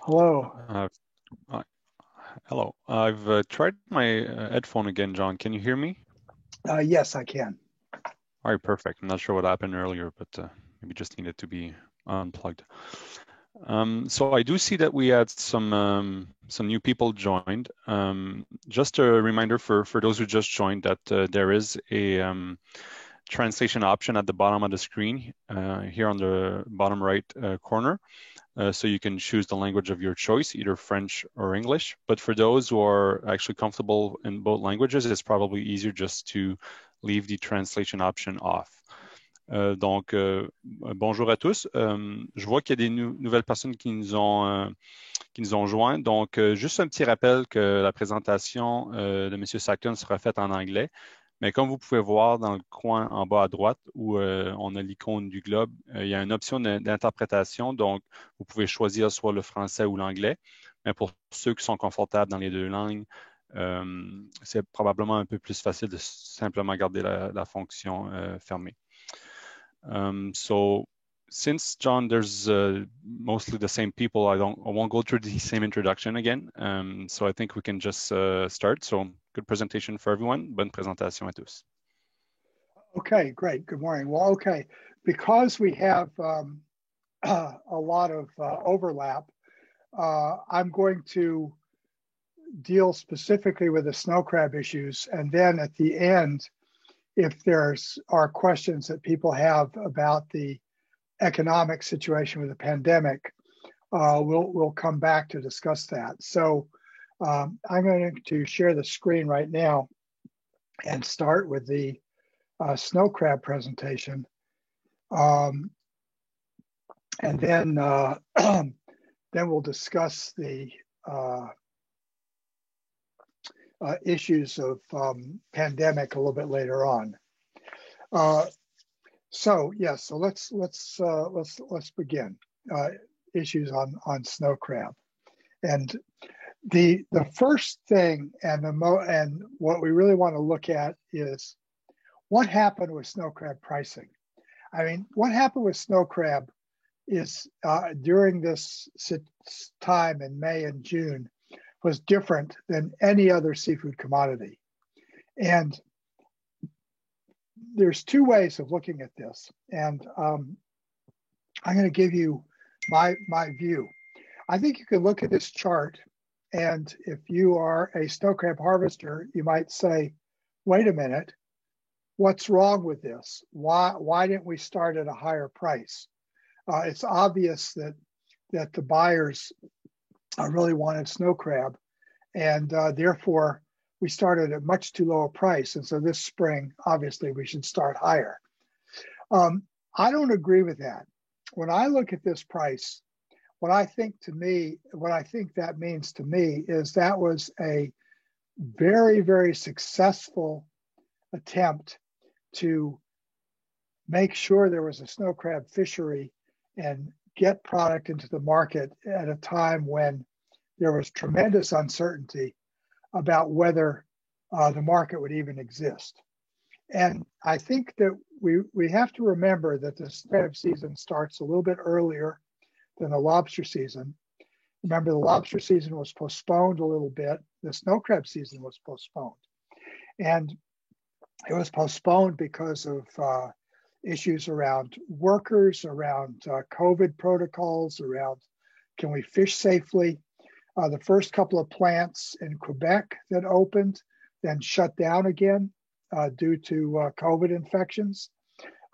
Hello. Uh, uh, Hello. I've tried my headphone again, John. Can you hear me? Yes, I can. All right, perfect. I'm not sure what happened earlier, but maybe just needed to be unplugged. So I do see that we had some new people joined. Just a reminder for those who just joined that there is a translation option at the bottom of the screen here on the bottom right corner. So you can choose the language of your choice, either French or English. But for those who are actually comfortable in both languages, it's probably easier just to leave the translation option off. Bonjour à tous. Je vois qu'il y a des nouvelles personnes qui nous ont joints. Donc, juste un petit rappel que la présentation de M. Sackton sera faite en anglais. Mais comme vous pouvez voir dans le coin en bas à droite où on a l'icône du globe, il y a une option d'interprétation. Donc, vous pouvez choisir soit le français ou l'anglais. Mais pour ceux qui sont confortables dans les deux langues, c'est probablement un peu plus facile de simplement garder la fonction fermée. So since John, there's mostly the same people, I won't go through the same introduction again. So I think we can just start. So good presentation for everyone. Bonne présentation à tous. Okay, great. Good morning. Well, okay, because we have a lot of overlap, I'm going to deal specifically with the snow crab issues. And then at the end, if there's are questions that people have about the economic situation with the pandemic, we'll come back to discuss that. So I'm going to share the screen right now and start with the snow crab presentation. And then then we'll discuss the issues of pandemic a little bit later on. So let's begin. Issues on snow crab, and the first thing and what we really want to look at is what happened with snow crab pricing. I mean, what happened with snow crab is during this time in May and June was different than any other seafood commodity. And there's two ways of looking at this. And I'm going to give you my view. I think you can look at this chart, and if you are a snow crab harvester, you might say, wait a minute, what's wrong with this? Why didn't we start at a higher price? It's obvious that the buyers really wanted snow crab, and therefore we started at much too low a price. And so this spring, obviously, we should start higher. I don't agree with that. When I look at this price, what I think that means to me is that was a very, very successful attempt to make sure there was a snow crab fishery and get product into the market at a time when there was tremendous uncertainty about whether the market would even exist. And I think that we have to remember that the crab season starts a little bit earlier than the lobster season. Remember, the lobster season was postponed a little bit. The snow crab season was postponed. And it was postponed because of issues around workers, around COVID protocols, around can we fish safely. The first couple of plants in Quebec that opened, then shut down again due to COVID infections.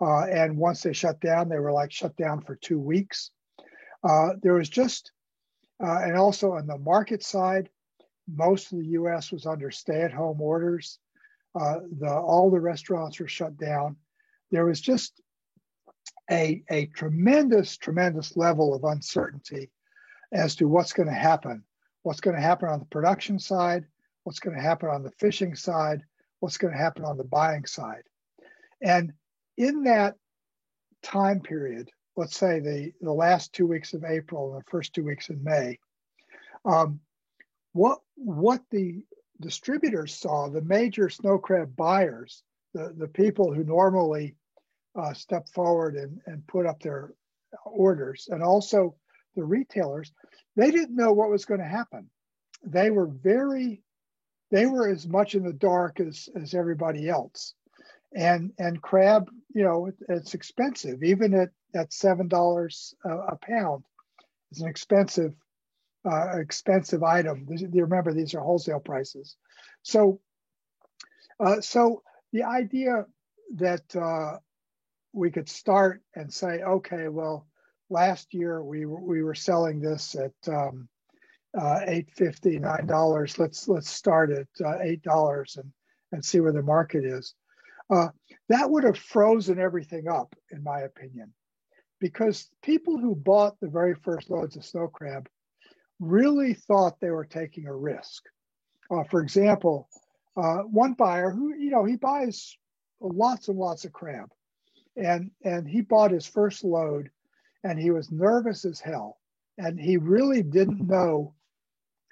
And once they shut down, they were like shut down for 2 weeks. There was just, and also on the market side, most of the US was under stay-at-home orders. All the restaurants were shut down. There was just a tremendous level of uncertainty as to what's going to happen on the production side, what's going to happen on the fishing side, what's going to happen on the buying side. And in that time period, let's say the last 2 weeks of April and the first 2 weeks in May, what the distributors saw, the major snow crab buyers, the people who normally step forward and put up their orders, and also the retailers, they didn't know what was going to happen. They were as much in the dark as everybody else. And crab, it's expensive. Even at $7 a pound, it's an expensive item. You remember, these are wholesale prices. So the idea that we could start and say, okay, well, last year we were selling this at $8.50, $9. Let's start at $8 and see where the market is. That would have frozen everything up, in my opinion, because people who bought the very first loads of snow crab really thought they were taking a risk. For example, one buyer who, he buys lots and lots of crab, and he bought his first load, and he was nervous as hell, and he really didn't know.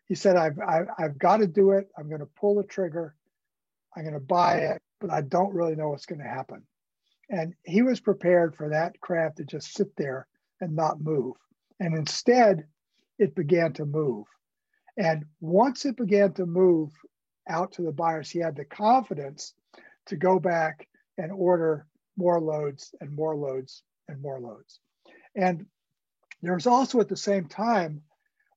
He said, I've got to do it. I'm going to pull the trigger. I'm going to buy it, but I don't really know what's going to happen. And he was prepared for that crab to just sit there and not move. And instead, it began to move. And once it began to move out to the buyers, he had the confidence to go back and order more loads and more loads and more loads. And there's also at the same time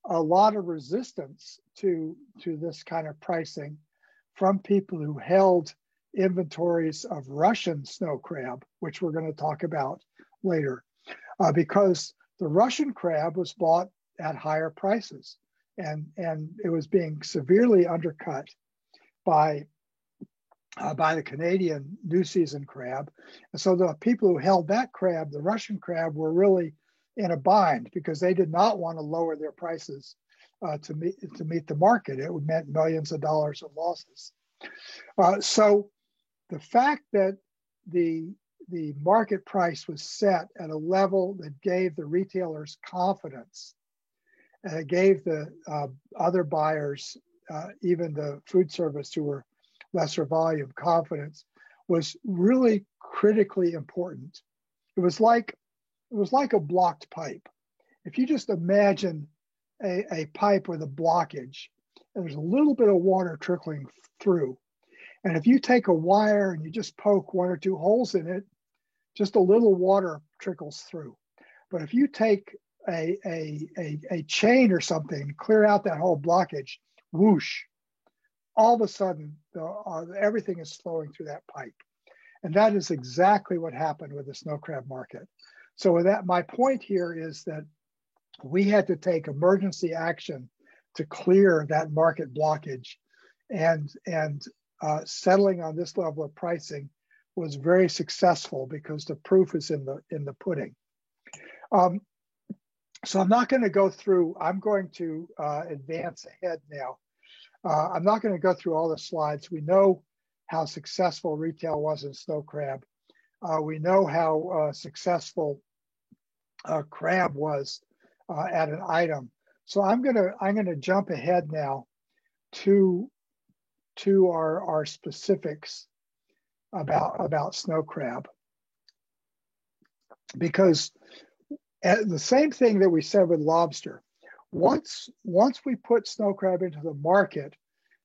a lot of resistance to this kind of pricing from people who held inventories of Russian snow crab, which we're going to talk about later, because the Russian crab was bought at higher prices, and it was being severely undercut by the Canadian new season crab. And so the people who held that crab, the Russian crab, were really in a bind because they did not want to lower their prices to meet the market. It meant millions of dollars of losses. So the fact that the market price was set at a level that gave the retailers confidence, and it gave the other buyers, even the food service who were lesser volume, confidence, was really critically important. It was like a blocked pipe. If you just imagine a pipe with a blockage, and there's a little bit of water trickling through, and if you take a wire and you just poke one or two holes in it, just a little water trickles through. But if you take a chain or something, clear out that whole blockage, whoosh, all of a sudden everything is flowing through that pipe. And that is exactly what happened with the snow crab market. So with that, my point here is that we had to take emergency action to clear that market blockage, and settling on this level of pricing was very successful because the proof is in the pudding. So I'm not going to go through. I'm going to advance ahead now. I'm not going to go through all the slides. We know how successful retail was in snow crab. We know how successful crab was at an item. So I'm gonna jump ahead now to our specifics about snow crab, because the same thing that we said with lobster. Once we put snow crab into the market,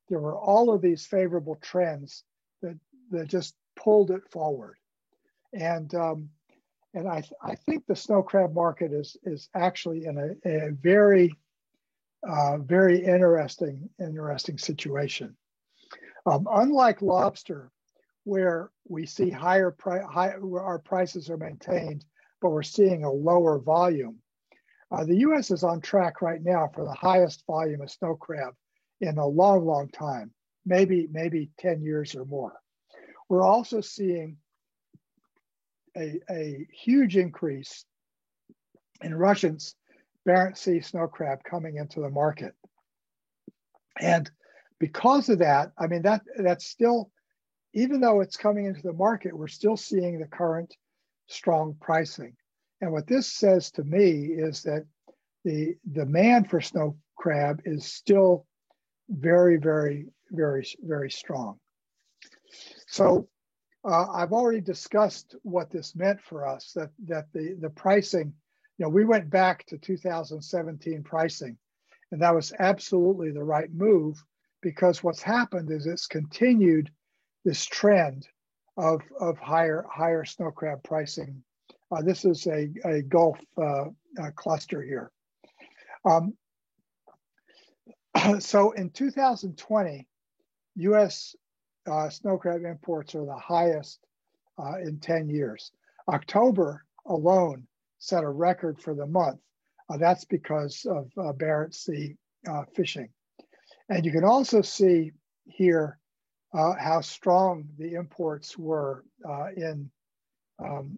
there were all of these favorable trends that just pulled it forward, and I think the snow crab market is actually in a very very interesting situation. Unlike lobster, where we see where our prices are maintained, but we're seeing a lower volume. The U.S. is on track right now for the highest volume of snow crab in a long time, maybe 10 years or more. We're also seeing a huge increase in Russian's Barents Sea snow crab coming into the market. And because of that, I mean, that's still, even though it's coming into the market, we're still seeing the current strong pricing. And what this says to me is that the demand for snow crab is still very strong. So I've already discussed what this meant for us, that the pricing we went back to 2017 pricing, and that was absolutely the right move, because what's happened is it's continued this trend of higher snow crab pricing. This is a Gulf cluster here. So in 2020, U.S. Snow crab imports are the highest in 10 years. October alone set a record for the month. That's because of Barents Sea fishing. And you can also see here how strong the imports were in,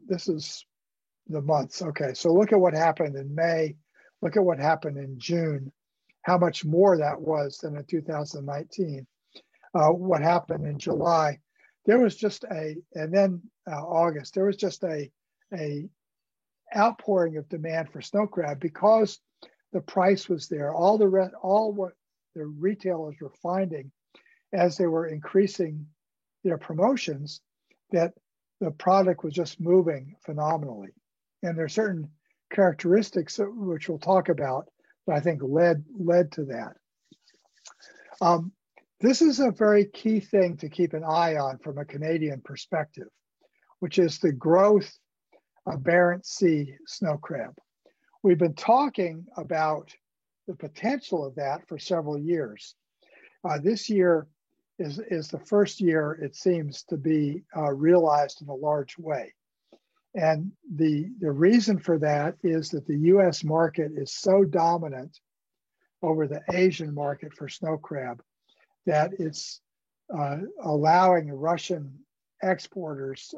this is the months. Okay, so look at what happened in May, look at what happened in June, how much more that was than in 2019. What happened in July, there was just and then August, there was just a outpouring of demand for snow crab because the price was there. All what the retailers were finding as they were increasing their promotions, that the product was just moving phenomenally. And there are certain characteristics which we'll talk about that I think led to that. This is a very key thing to keep an eye on from a Canadian perspective, which is the growth of Barents Sea snow crab. We've been talking about the potential of that for several years. This year is the first year it seems to be realized in a large way. And the reason for that is that the US market is so dominant over the Asian market for snow crab that it's allowing Russian exporters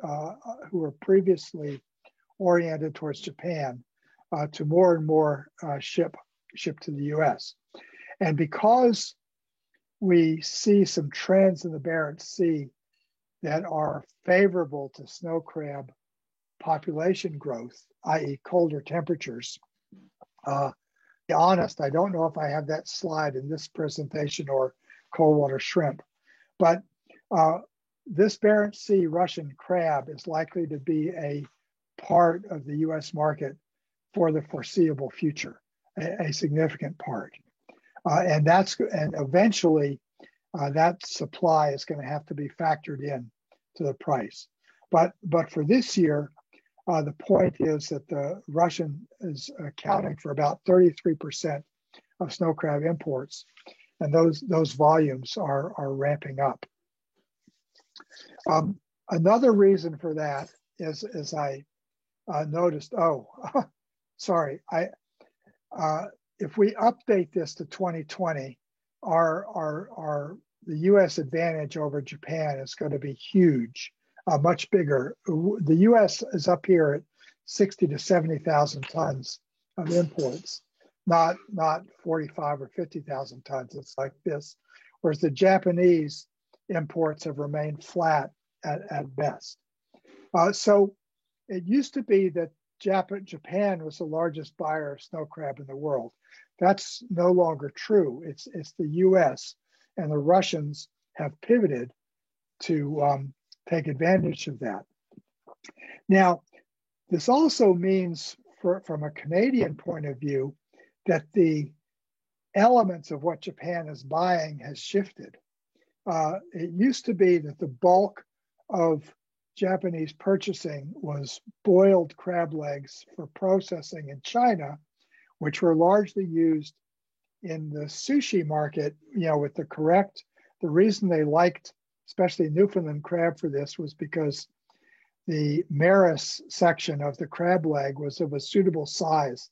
who were previously oriented towards Japan to more and more ship to the US. And because we see some trends in the Barents Sea that are favorable to snow crab population growth, i.e. colder temperatures. To be honest, I don't know if I have that slide in this presentation or cold water shrimp, but this Barents Sea Russian crab is likely to be a part of the US market for the foreseeable future, a significant part. And eventually that supply is going to have to be factored in to the price. But for this year, the point is that the Russian is accounting for about 33% of snow crab imports, and those volumes are ramping up. Another reason for that is, as I noticed, sorry, if we update this to 2020, the U.S. advantage over Japan is going to be huge. Much bigger. The U.S. is up here at 60 to 70,000 tons of imports, not 45 or 50,000 tons. It's like this, whereas the Japanese imports have remained flat at best. So it used to be that Japan was the largest buyer of snow crab in the world. That's no longer true. It's the U.S. and the Russians have pivoted to take advantage of that. Now, this also means, from a Canadian point of view, that the elements of what Japan is buying has shifted. It used to be that the bulk of Japanese purchasing was boiled crab legs for processing in China, which were largely used in the sushi market, with the reason they liked especially Newfoundland crab for this was because the Maris section of the crab leg was of a suitable size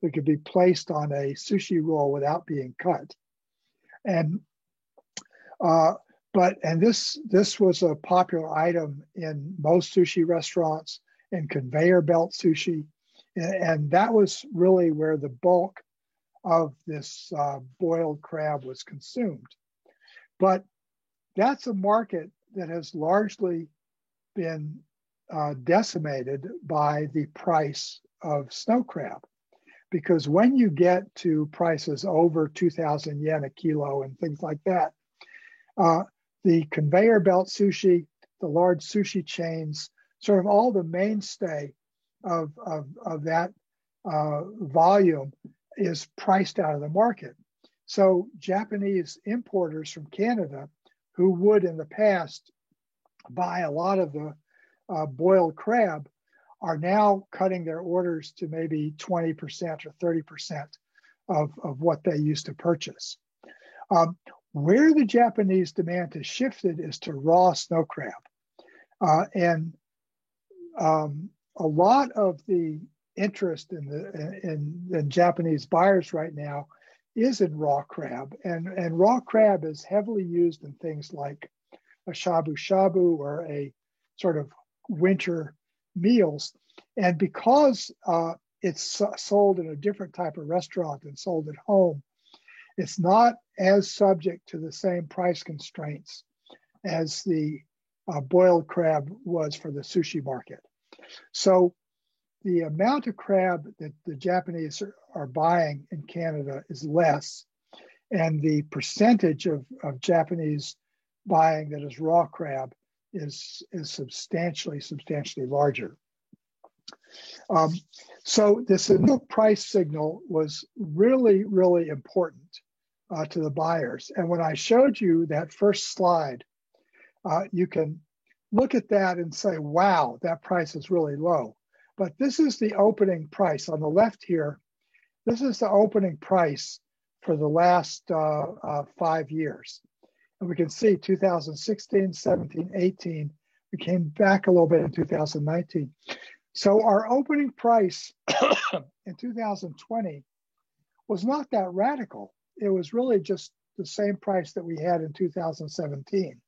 that could be placed on a sushi roll without being cut. And this was a popular item in most sushi restaurants and conveyor belt sushi. And that was really where the bulk of this boiled crab was consumed. But that's a market that has largely been decimated by the price of snow crab. Because when you get to prices over 2,000 yen a kilo and things like that, the conveyor belt sushi, the large sushi chains, sort of all the mainstay of that volume is priced out of the market. So Japanese importers from Canada, who would in the past buy a lot of the boiled crab, are now cutting their orders to maybe 20% or 30% of what they used to purchase. Where the Japanese demand has shifted is to raw snow crab. And a lot of the interest in Japanese buyers right now is in raw crab. And raw crab is heavily used in things like a shabu shabu or a sort of winter meals. And because it's sold in a different type of restaurant than sold at home, it's not as subject to the same price constraints as the boiled crab was for the sushi market. So the amount of crab that the Japanese are buying in Canada is less, and the percentage of Japanese buying that is raw crab is substantially larger. So this initial price signal was really, really important to the buyers. And when I showed you that first slide, you can look at that and say, wow, that price is really low. But this is the opening price on the left here. This is the opening price for the last 5 years. And we can see 2016, 17, 18, we came back a little bit in 2019. So our opening price in 2020 was not that radical. It was really just the same price that we had in 2017.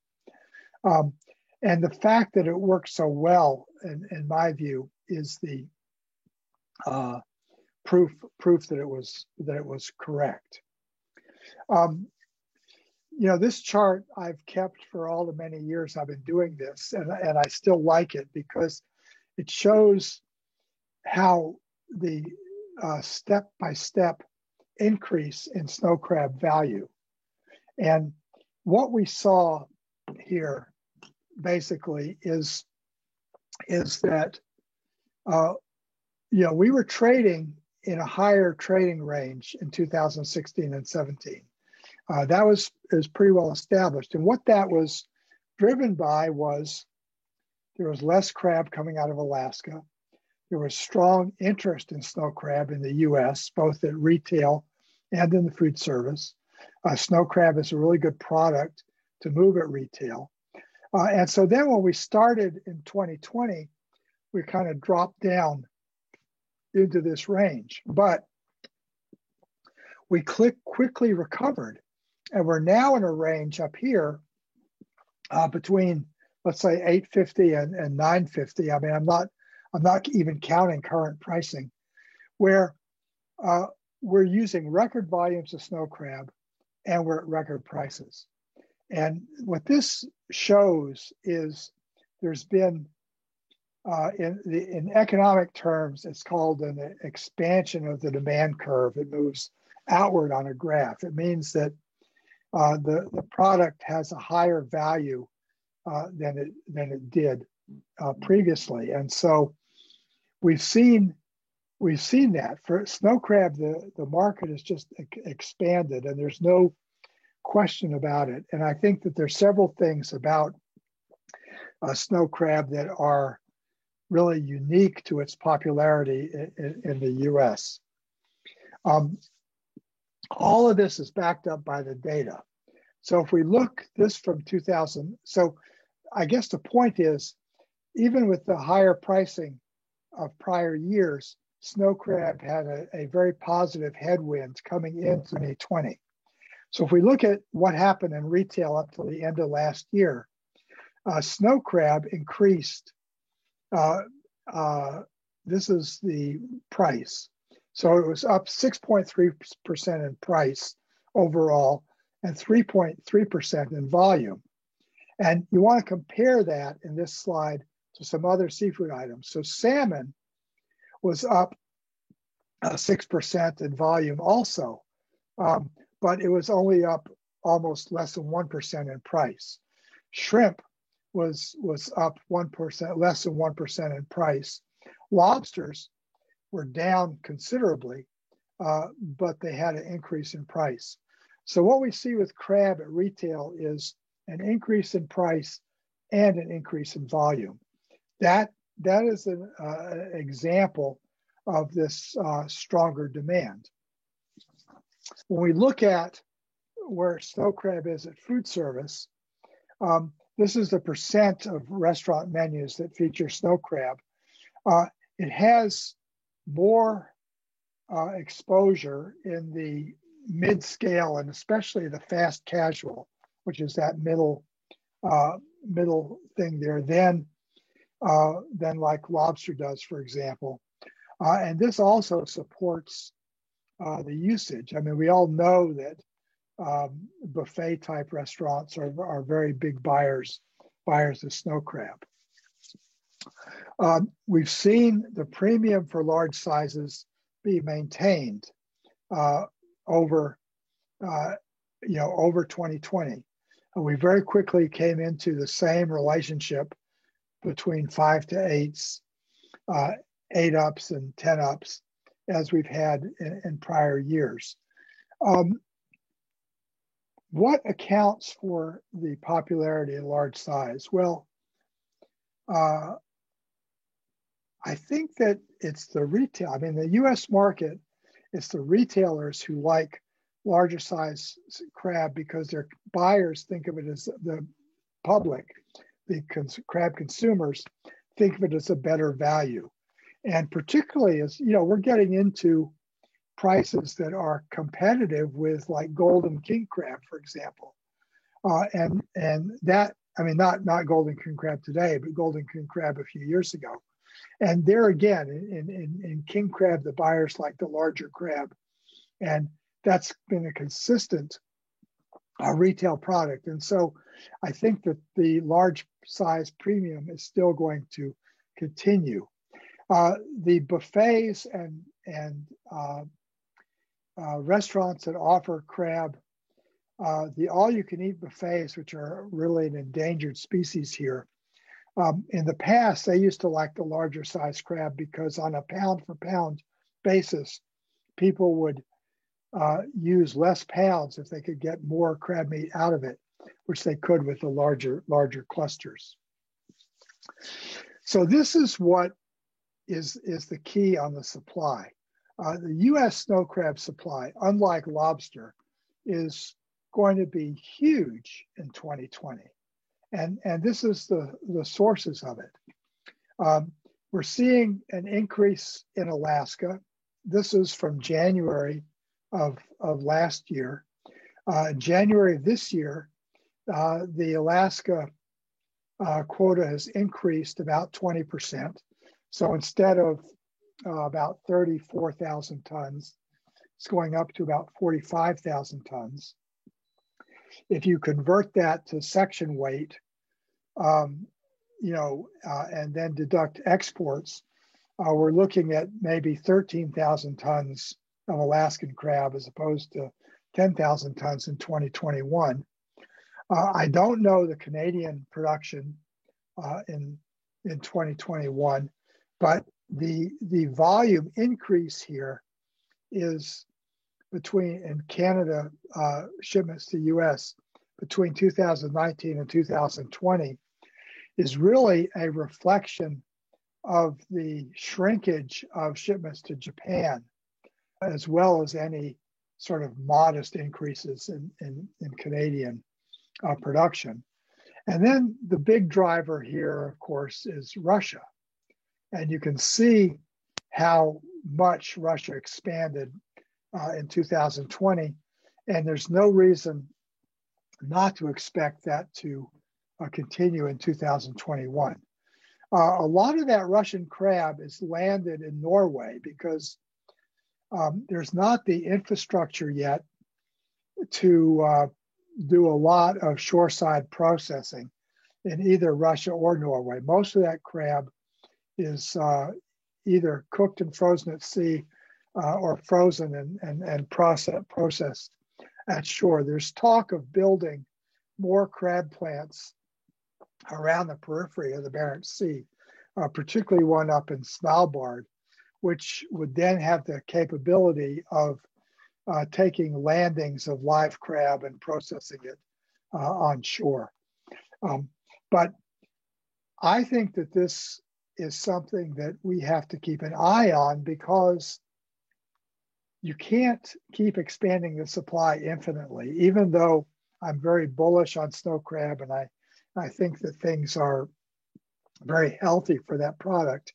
And the fact that it worked so well, in my view, is the proof that it was correct. You know, this chart I've kept for all the many years I've been doing this, and I still like it because it shows how the step-by-step increase in snow crab value. And what we saw here basically is that you know, we were trading in a higher trading range in 2016 and 17. That was pretty well established. And what that was driven by was there was less crab coming out of Alaska. There was strong interest in snow crab in the US, both at retail and in the food service. Snow crab is a really good product to move at retail. And so then when we started in 2020, we kind of dropped down into this range, but we quickly recovered. And we're now in a range up here between, let's say, 850 and 950. I mean, I'm not even counting current pricing, where we're using record volumes of snow crab and we're at record prices. And what this shows is there's been, in economic terms, it's called an expansion of the demand curve. It moves outward on a graph. It means that the product has a higher value than it did previously. And so we've seen that for snow crab, the market has just expanded, and there's no question about it. And I think that there's several things about snow crab that are really unique to its popularity in the US. All of this is backed up by the data. So if we look this from 2000, so I guess the point is, even with the higher pricing of prior years, snow crab had a very positive headwind coming into 2020. So if we look at what happened in retail up to the end of last year, snow crab increased. This is the price. So it was up 6.3% in price overall and 3.3% in volume. And you want to compare that in this slide to some other seafood items. So salmon was up 6% in volume also, but it was only up almost less than 1% in price. Shrimp was up 1%, less than 1% in price. Lobsters were down considerably, but they had an increase in price. So what we see with crab at retail is an increase in price and an increase in volume. That is an example of this stronger demand. When we look at where snow crab is at food service, this is the percent of restaurant menus that feature snow crab. It has more exposure in the mid-scale and especially the fast casual, which is that middle thing there, than like lobster does, for example. And this also supports the usage. I mean, we all know that buffet type restaurants are very big buyers of snow crab. We've seen the premium for large sizes be maintained over 2020. And we very quickly came into the same relationship between 5 to 8s, 8 ups and 10 ups as we've had in prior years. What accounts for the popularity of large size? Well, I think that it's the retail. I mean, the US market, it's the retailers who like larger size crab because their buyers think of it as the public, the crab consumers think of it as a better value. And particularly as, we're getting into prices that are competitive with like golden king crab, for example. And that, I mean, not golden king crab today, but golden king crab a few years ago. And there again, in king crab, the buyers like the larger crab. And that's been a consistent retail product. And so I think that the large size premium is still going to continue. The buffets and restaurants that offer crab, the all-you-can-eat buffets, which are really an endangered species here, in the past, they used to like the larger size crab because on a pound-for-pound basis, people would use less pounds if they could get more crab meat out of it, which they could with the larger clusters. So this is what is the key on the supply. The US snow crab supply, unlike lobster, is going to be huge in 2020. And this is the sources of it. We're seeing an increase in Alaska. This is from January of last year. January of this year, the Alaska quota has increased about 20%. So instead of about 34,000 tons, it's going up to about 45,000 tons. If you convert that to section weight, and then deduct exports, we're looking at maybe 13,000 tons of Alaskan crab as opposed to 10,000 tons in 2021. I don't know the Canadian production in 2021, but the volume increase here is in Canada shipments to US between 2019 and 2020 is really a reflection of the shrinkage of shipments to Japan, as well as any sort of modest increases in Canadian production. And then the big driver here, of course, is Russia. And you can see how much Russia expanded in 2020. And there's no reason not to expect that to continue in 2021. A lot of that Russian crab is landed in Norway because there's not the infrastructure yet to do a lot of shoreside processing in either Russia or Norway. Most of that crab is either cooked and frozen at sea or frozen and processed at shore. There's talk of building more crab plants around the periphery of the Barents Sea, particularly one up in Svalbard, which would then have the capability of taking landings of live crab and processing it on shore. But I think that this is something that we have to keep an eye on, because you can't keep expanding the supply infinitely. Even though I'm very bullish on snow crab, and I think that things are very healthy for that product,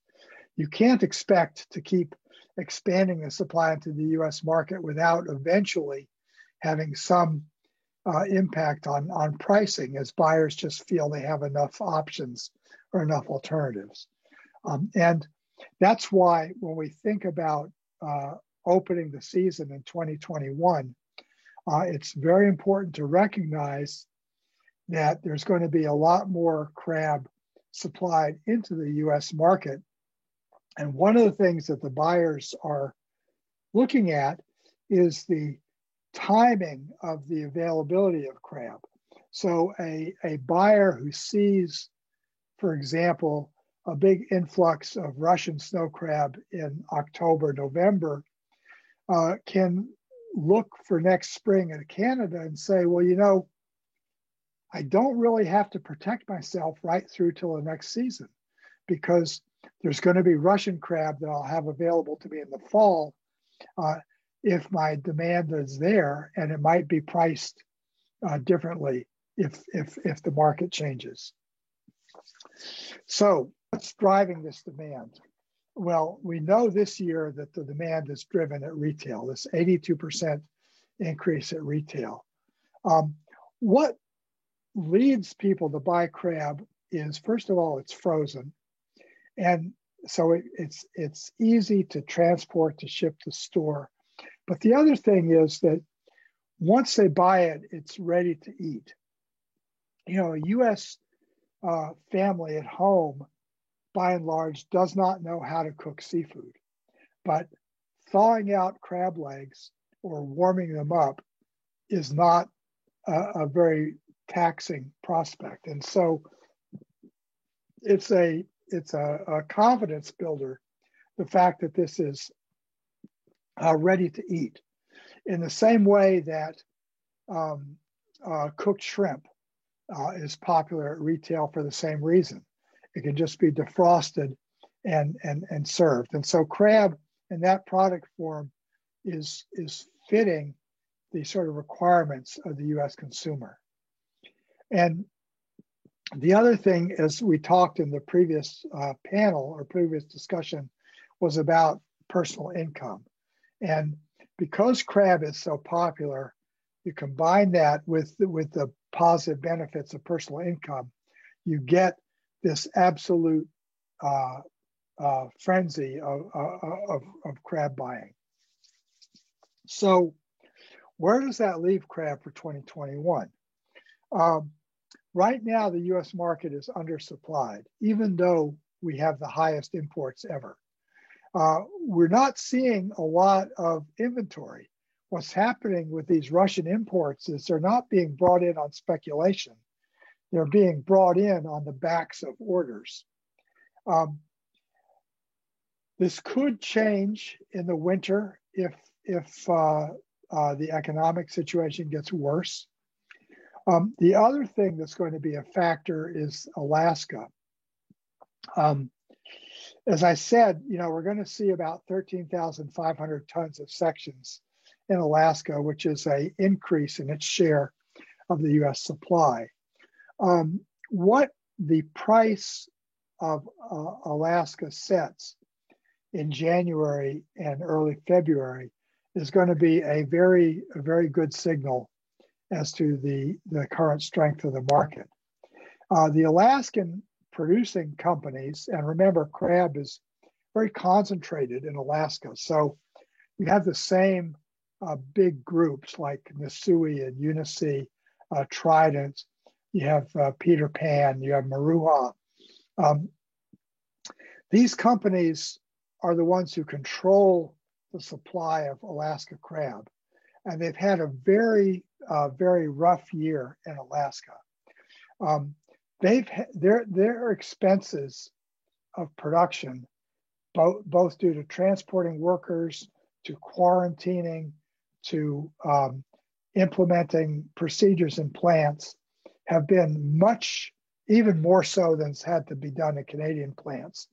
you can't expect to keep expanding the supply into the US market without eventually having some impact on pricing, as buyers just feel they have enough options or enough alternatives. And that's why when we think about opening the season in 2021, it's very important to recognize that there's going to be a lot more crab supplied into the US market. And one of the things that the buyers are looking at is the timing of the availability of crab. So a buyer who sees, for example, a big influx of Russian snow crab in October, November, can look for next spring in Canada and say, well, you know, I don't really have to protect myself right through till the next season, because there's going to be Russian crab that I'll have available to me in the fall if my demand is there, and it might be priced differently if the market changes. So what's driving this demand? Well, we know this year that the demand is driven at retail, this 82% increase at retail. What leads people to buy crab is, first of all, it's frozen. And so it's easy to transport, to ship to store. But the other thing is that once they buy it, it's ready to eat. You know, a US family at home, by and large, does not know how to cook seafood. But thawing out crab legs or warming them up is not a very taxing prospect. And so it's a confidence builder, the fact that this is ready to eat. In the same way that cooked shrimp is popular at retail for the same reason. It can just be defrosted and served. And so crab in that product form is fitting the sort of requirements of the US consumer. And the other thing, as we talked in the previous panel or previous discussion, was about personal income. And because crab is so popular, you combine that with the positive benefits of personal income, you get this absolute frenzy of crab buying. So where does that leave crab for 2021? Right now, the US market is undersupplied, even though we have the highest imports ever. We're not seeing a lot of inventory. What's happening with these Russian imports is they're not being brought in on speculation. They're being brought in on the backs of orders. This could change in the winter if the economic situation gets worse. The other thing that's going to be a factor is Alaska. As I said, you know, we're going to see about 13,500 tons of sections in Alaska, which is an increase in its share of the US supply. What the price of Alaska sets in January and early February is going to be a very good signal as to the current strength of the market. The Alaskan producing companies, and remember, crab is very concentrated in Alaska. So you have the same big groups like Nisui and Unisea, Trident, you have Peter Pan, you have Maruha. These companies are the ones who control the supply of Alaska crab. And they've had a very rough year in Alaska. Their expenses of production both due to transporting workers, to quarantining, to implementing procedures in plants, have been much, even more so than has had to be done in Canadian plants,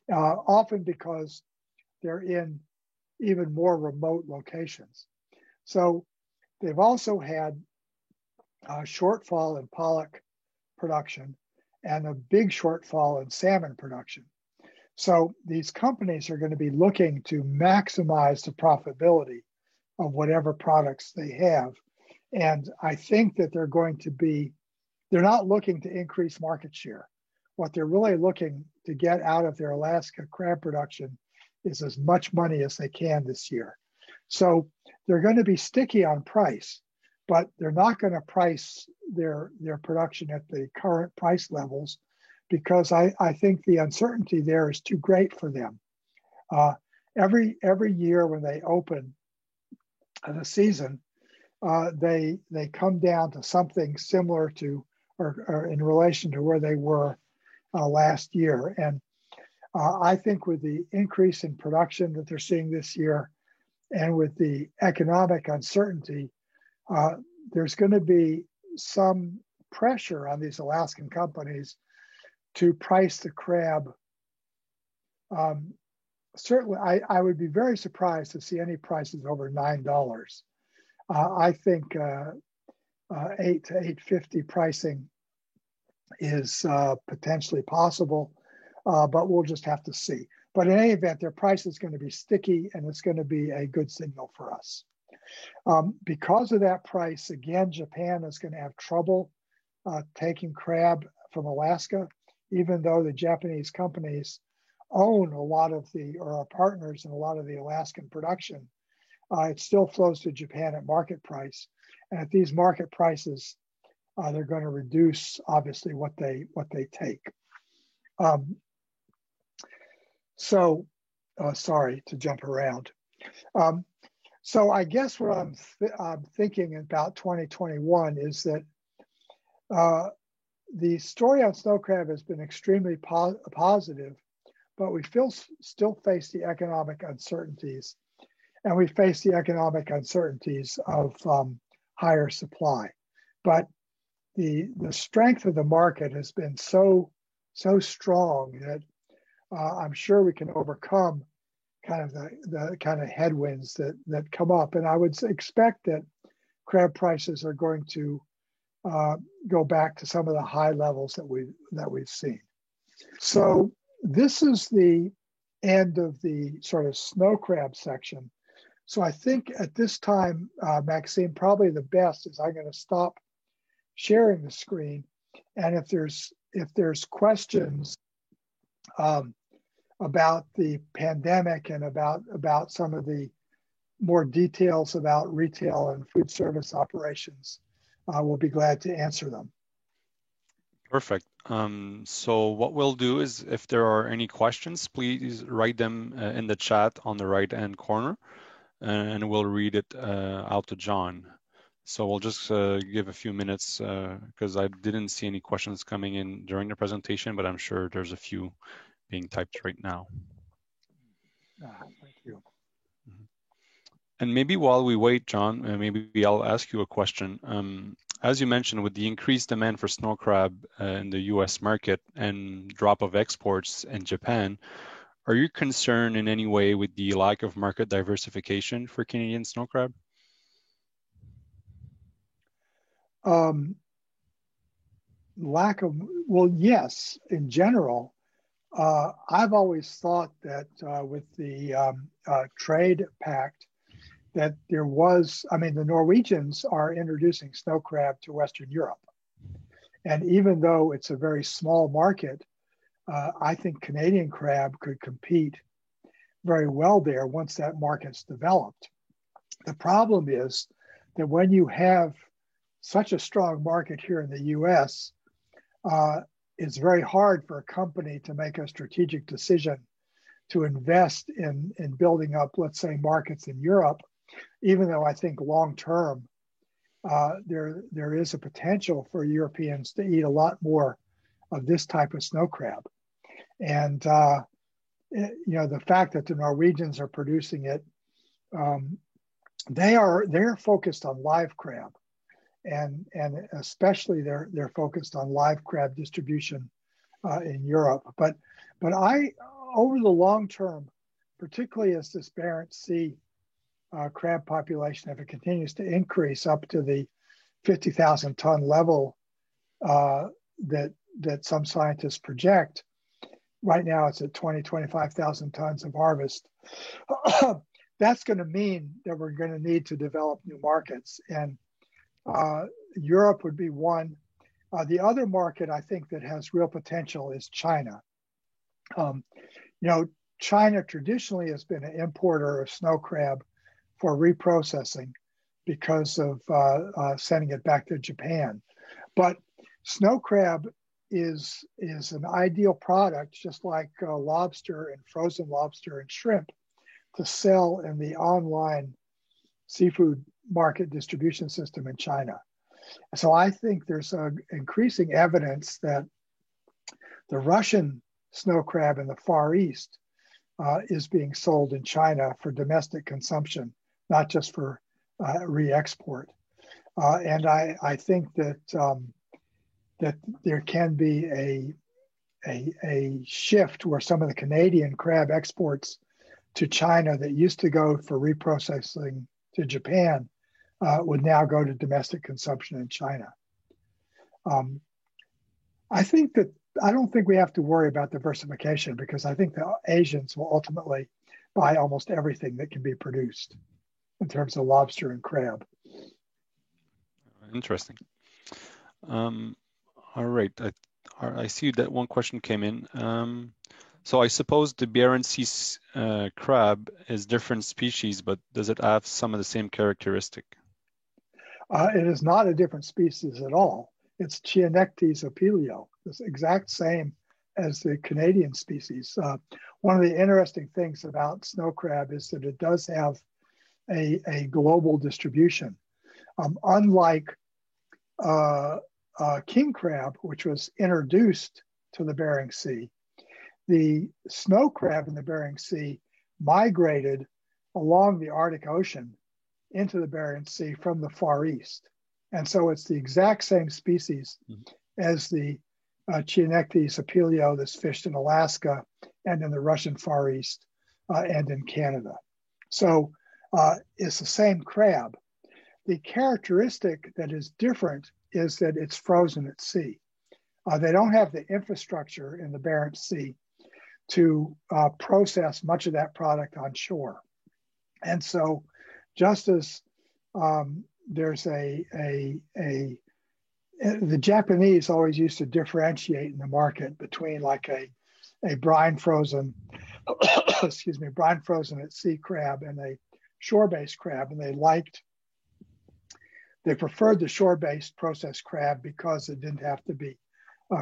often because they're in even more remote locations. So they've also had a shortfall in pollock production and a big shortfall in salmon production. So these companies are going to be looking to maximize the profitability of whatever products they have. And I think that they're not looking to increase market share. What they're really looking to get out of their Alaska crab production is as much money as they can this year. So they're going to be sticky on price, but they're not going to price their production at the current price levels, because I think the uncertainty there is too great for them. Every year when they open the season, they come down to something similar to or in relation to where they were last year. And I think with the increase in production that they're seeing this year, and with the economic uncertainty, there's going to be some pressure on these Alaskan companies to price the crab. Certainly, I would be very surprised to see any prices over $9. I think $8 to $8.50 pricing is potentially possible, but we'll just have to see. But in any event, their price is going to be sticky, and it's going to be a good signal for us. Because of that price, again, Japan is going to have trouble taking crab from Alaska, even though the Japanese companies own a lot of or are partners in a lot of the Alaskan production. It still flows to Japan at market price. And at these market prices, they're going to reduce, obviously, what they take. Sorry to jump around. So I guess what I'm thinking about 2021 is that the story on snow crab has been extremely positive, but we still face the economic uncertainties, and we face the economic uncertainties of higher supply. But the strength of the market has been so strong that I'm sure we can overcome kind of the kind of headwinds that come up. And I would expect that crab prices are going to go back to some of the high levels that we've seen. So this is the end of the sort of snow crab section. So I think at this time, Maxime, probably the best is I'm going to stop sharing the screen, and if there's questions about the pandemic and about some of the more details about retail and food service operations, we'll be glad to answer them. Perfect. So what we'll do is, if there are any questions, please write them in the chat on the right-hand corner, and we'll read it out to John. So we'll just give a few minutes because I didn't see any questions coming in during the presentation, but I'm sure there's a few being typed right now. Thank you. And maybe while we wait, John, maybe I'll ask you a question. As you mentioned, with the increased demand for snow crab in the US market and drop of exports in Japan, are you concerned in any way with the lack of market diversification for Canadian snow crab? Well, yes, in general. I've always thought that with the trade pact, that there was, the Norwegians are introducing snow crab to Western Europe. And even though it's a very small market, I think Canadian crab could compete very well there once that market's developed. The problem is that when you have such a strong market here in the US, it's very hard for a company to make a strategic decision to invest in building up, let's say, markets in Europe, even though I think long-term, there is a potential for Europeans to eat a lot more of this type of snow crab. And the fact that the Norwegians are producing it, they're focused on live crab, and especially they're focused on live crab distribution in Europe. But over the long term, particularly as this Barents Sea crab population, if it continues to increase up to the 50,000 ton level that some scientists project. Right now it's at 25,000 tons of harvest. That's going to mean that we're going to need to develop new markets. And Europe would be one. The other market I think that has real potential is China. China traditionally has been an importer of snow crab for reprocessing because of sending it back to Japan. But snow crab is an ideal product, just like lobster and frozen lobster and shrimp, to sell in the online seafood market distribution system in China. So I think there's increasing evidence that the Russian snow crab in the Far East is being sold in China for domestic consumption, not just for re-export. And I think that that there can be a shift where some of the Canadian crab exports to China that used to go for reprocessing to Japan would now go to domestic consumption in China. I don't think we have to worry about diversification, because I think the Asians will ultimately buy almost everything that can be produced in terms of lobster and crab. Interesting. All right. I see that one question came in. So I suppose the Barents Sea crab is different species, but does it have some of the same characteristic? It is not a different species at all. It's Chianectes opilio, the exact same as the Canadian species. One of the interesting things about snow crab is that it does have a global distribution. Unlike king crab, which was introduced to the Bering Sea, the snow crab in the Bering Sea migrated along the Arctic Ocean into the Bering Sea from the Far East. And so it's the exact same species as the Chianectes opilio that's fished in Alaska and in the Russian Far East and in Canada. So it's the same crab. The characteristic that is different is that it's frozen at sea. They don't have the infrastructure in the Barents Sea to process much of that product on shore. And so just as there's the Japanese always used to differentiate in the market between like a brine frozen, brine frozen at sea crab and a shore-based crab. And they preferred the shore-based processed crab because it didn't have to be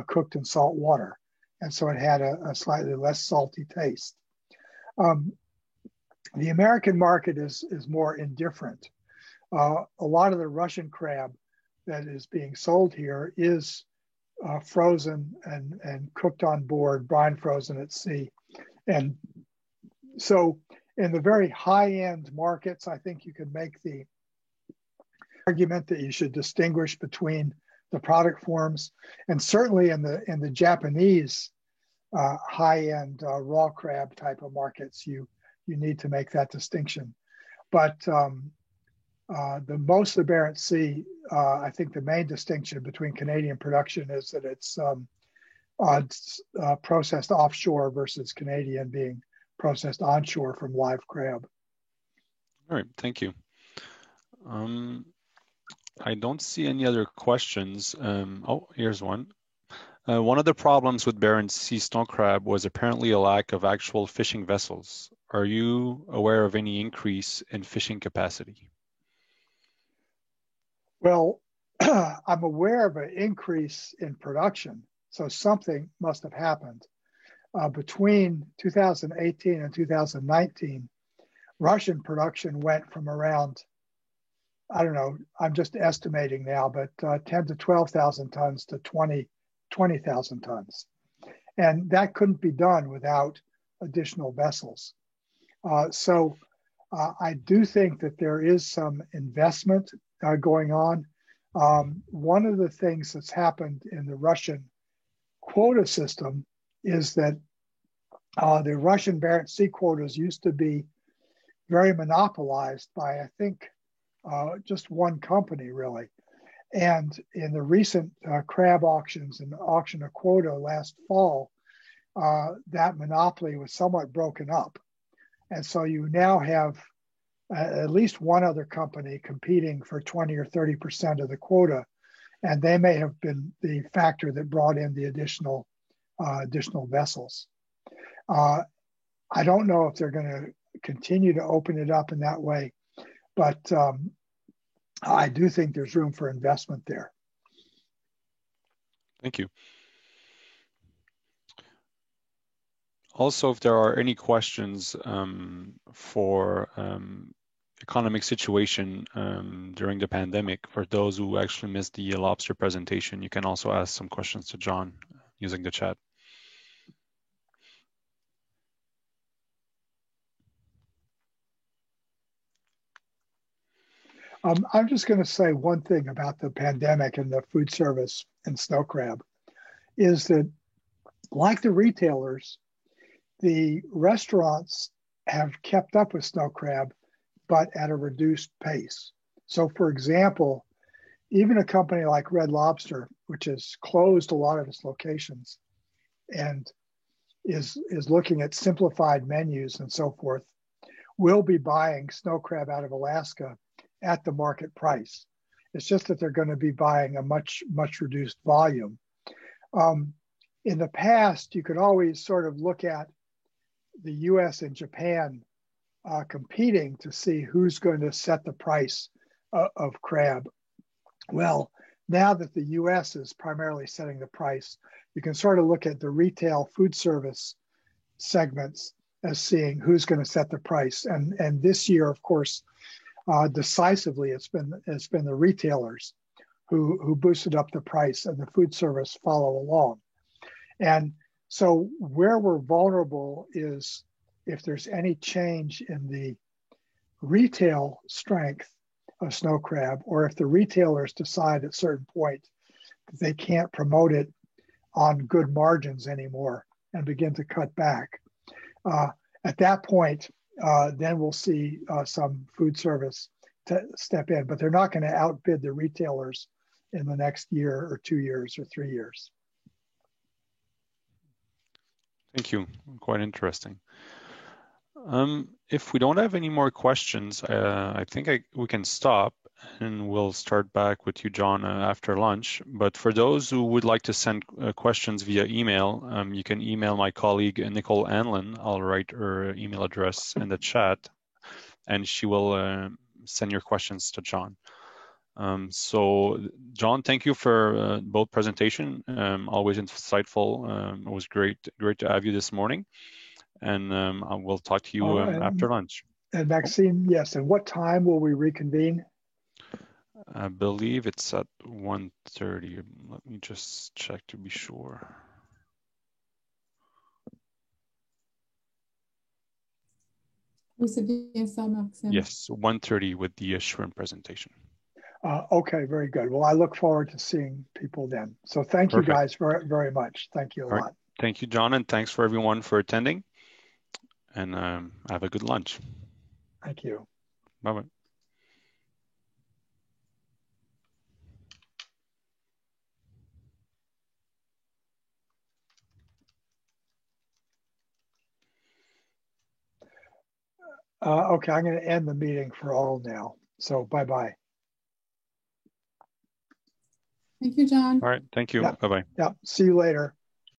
cooked in salt water. And so it had a slightly less salty taste. The American market is more indifferent. A lot of the Russian crab that is being sold here is frozen and cooked on board, brine frozen at sea. And so in the very high-end markets, I think you could make the argument that you should distinguish between the product forms. And certainly in the Japanese high-end raw crab type of markets, you need to make that distinction. But the most of the Barents Sea, I think the main distinction between Canadian production is that it's processed offshore versus Canadian being processed onshore from live crab. All right, thank you. I don't see any other questions. Oh, here's one. One of the problems with Barents Sea snow crab was apparently a lack of actual fishing vessels. Are you aware of any increase in fishing capacity? Well, I'm aware of an increase in production, so something must have happened. Between 2018 and 2019, Russian production went from around, I don't know, I'm just estimating now, but 10 to 12,000 tons to 20,000 tons. And that couldn't be done without additional vessels. So I do think that there is some investment going on. One of the things that's happened in the Russian quota system is that the Russian Barents Sea quotas used to be very monopolized by, I think, just one company, really. And in the recent crab auctions and the auction of quota last fall, that monopoly was somewhat broken up. And so you now have at least one other company competing for 20 or 30% of the quota. And they may have been the factor that brought in the additional vessels. I don't know if they're going to continue to open it up in that way, but I do think there's room for investment there. Thank you. Also, if there are any questions for economic situation during the pandemic, for those who actually missed the lobster presentation, you can also ask some questions to John using the chat. I'm just going to say one thing about the pandemic and the food service and snow crab is that, like the retailers, the restaurants have kept up with snow crab, but at a reduced pace. So, for example, even a company like Red Lobster, which has closed a lot of its locations and is looking at simplified menus and so forth, will be buying snow crab out of Alaska at the market price. It's just that they're going to be buying a much reduced volume. In the past, you could always sort of look at the US and Japan competing to see who's going to set the price of crab. Well, now that the US is primarily setting the price, you can sort of look at the retail food service segments as seeing who's going to set the price. And this year, of course, decisively, it's been the retailers who boosted up the price, and the food service follow along. And so where we're vulnerable is if there's any change in the retail strength of snow crab, or if the retailers decide at a certain point that they can't promote it on good margins anymore and begin to cut back. At that point, then we'll see some food service step in, but they're not going to outbid the retailers in the next year or 2 years or 3 years. Thank you. Quite interesting. If we don't have any more questions, I think we can stop, and we'll start back with you, John, after lunch. But for those who would like to send questions via email, you can email my colleague, Nicole Anlin. I'll write her email address in the chat, and she will send your questions to John. So, John, thank you for both presentation. Always insightful. It was great to have you this morning. And I will talk to you after lunch. And Maxime, yes. And what time will we reconvene? I believe it's at 1:30. Let me just check to be sure. Yes, 1:30 with the shrimp presentation. Okay, very good. Well, I look forward to seeing people then. So thank you guys very, very much. Thank you a lot. Thank you, John, and thanks for everyone for attending. And have a good lunch. Thank you. Bye-bye. Okay, I'm going to end the meeting for all now. So bye-bye. Thank you, John. All right, thank you. Bye-bye. Yeah, see you later.